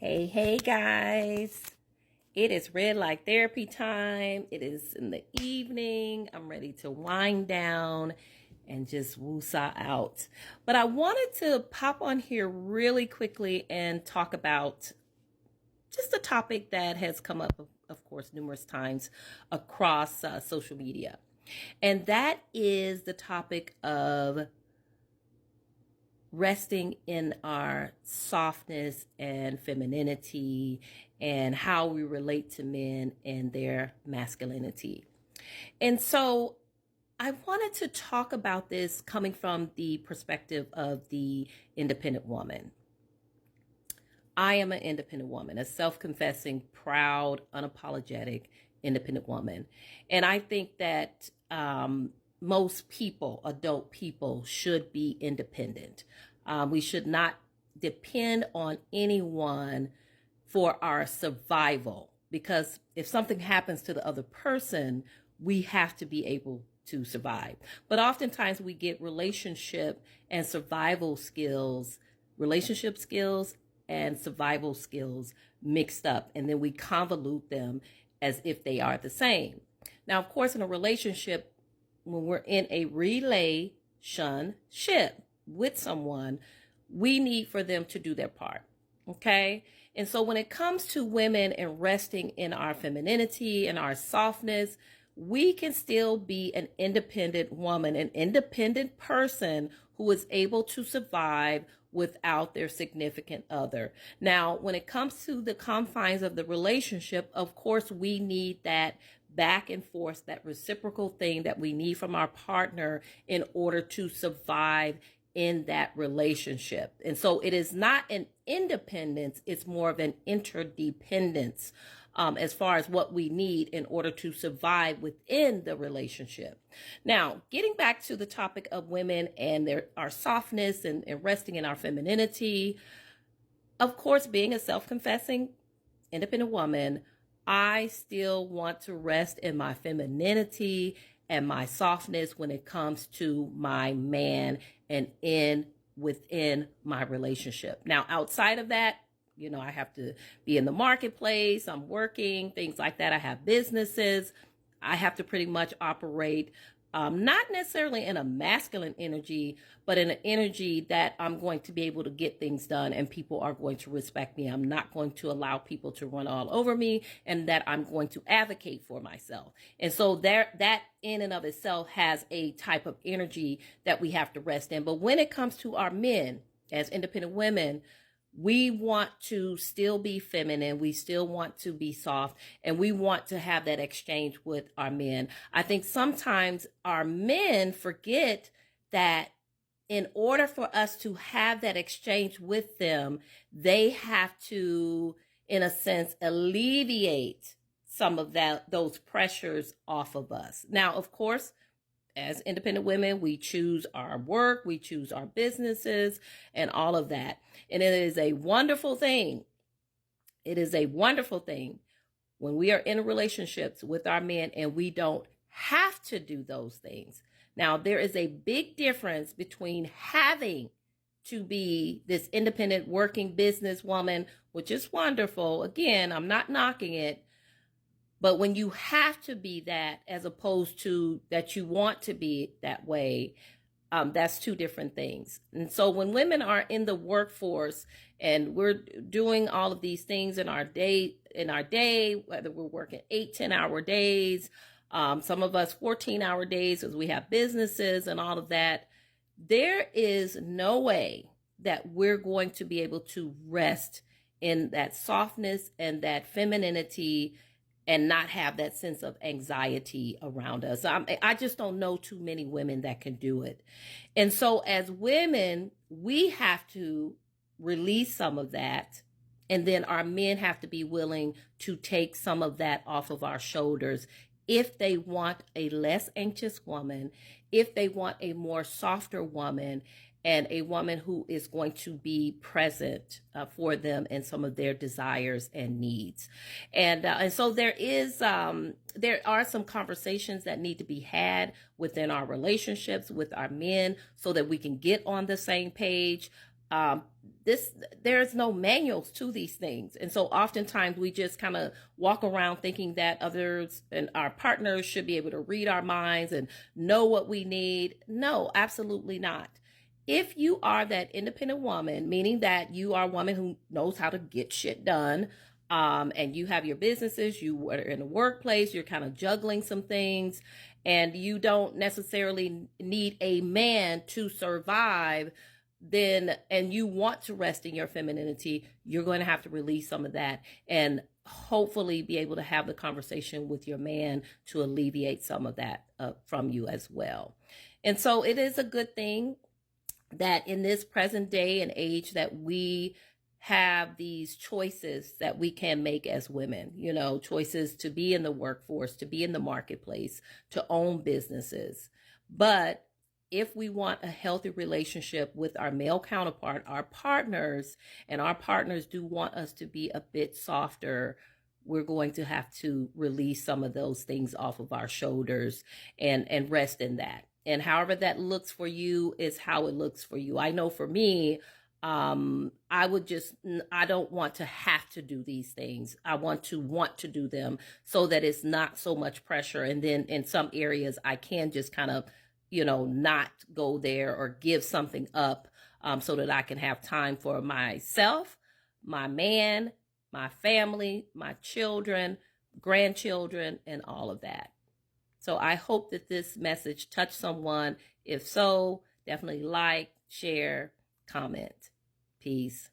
Hey guys. It is red light therapy time. It is in the evening. I'm ready to wind down and just woosah out. But I wanted to pop on here really quickly and talk about just a topic that has come up, of course, numerous times across social media. And that is the topic of resting in our softness and femininity and how we relate to men and their masculinity. And so I wanted to talk about this coming from the perspective of the independent woman. I am an independent woman, a self-confessing, proud, unapologetic, independent woman. And I think that most people, adult people, should be independent. We should not depend on anyone for our survival, because if something happens to the other person, we have to be able to survive. But oftentimes we get relationship skills and survival skills mixed up, and then we convolute them as if they are the same. Now, of course, in a relationship, when we're in a relationship with someone, we need for them to do their part. Okay. And so when it comes to women and resting in our femininity and our softness, we can still be an independent woman, an independent person who is able to survive without their significant other. Now, when it comes to the confines of the relationship, of course, we need that back and forth, that reciprocal thing that we need from our partner in order to survive in that relationship. And so it is not an independence, it's more of an interdependence as far as what we need in order to survive within the relationship. Now, getting back to the topic of women and our softness and resting in our femininity, of course, being a self-confessing independent woman, I still want to rest in my femininity and my softness when it comes to my man and within my relationship. Now, outside of that, I have to be in the marketplace, I'm working, things like that. I have businesses. I have to pretty much operate not necessarily in a masculine energy, but in an energy that I'm going to be able to get things done and people are going to respect me. I'm not going to allow people to run all over me, and that I'm going to advocate for myself. And so that in and of itself has a type of energy that we have to rest in. But when it comes to our men as independent women, we want to still be feminine. We still want to be soft, and we want to have that exchange with our men. I think sometimes our men forget that in order for us to have that exchange with them, they have to, in a sense, alleviate some of those pressures off of us. Now, of course, as independent women, we choose our work, we choose our businesses, and all of that. And it is a wonderful thing. It is a wonderful thing when we are in relationships with our men and we don't have to do those things. Now, there is a big difference between having to be this independent working businesswoman, which is wonderful. Again, I'm not knocking it. But when you have to be that, as opposed to that you want to be that way, that's two different things. And so when women are in the workforce and we're doing all of these things in our day, whether we're working 8-10-hour days, some of us 14-hour days as we have businesses and all of that, there is no way that we're going to be able to rest in that softness and that femininity and not have that sense of anxiety around us. I just don't know too many women that can do it. And so as women, we have to release some of that. And then our men have to be willing to take some of that off of our shoulders if they want a less anxious woman, if they want a more softer woman, and a woman who is going to be present for them and some of their desires and needs. And so there are some conversations that need to be had within our relationships with our men so that we can get on the same page. there's no manuals to these things. And so oftentimes we just kind of walk around thinking that others and our partners should be able to read our minds and know what we need. No, absolutely not. If you are that independent woman, meaning that you are a woman who knows how to get shit done, and you have your businesses, you are in the workplace, you're kind of juggling some things, and you don't necessarily need a man to survive, then, and you want to rest in your femininity, you're going to have to release some of that and hopefully be able to have the conversation with your man to alleviate some of that from you as well. And so it is a good thing that in this present day and age that we have these choices that we can make as women, you know, choices to be in the workforce, to be in the marketplace, to own businesses. But if we want a healthy relationship with our male counterpart, our partners, and our partners do want us to be a bit softer, we're going to have to release some of those things off of our shoulders and rest in that. And however that looks for you is how it looks for you. I know for me, I don't want to have to do these things. I want to do them so that it's not so much pressure. And then in some areas I can just kind of, you know, not go there or give something up, so that I can have time for myself, my man, my family, my children, grandchildren, and all of that. So I hope that this message touched someone. If so, definitely like, share, comment. Peace.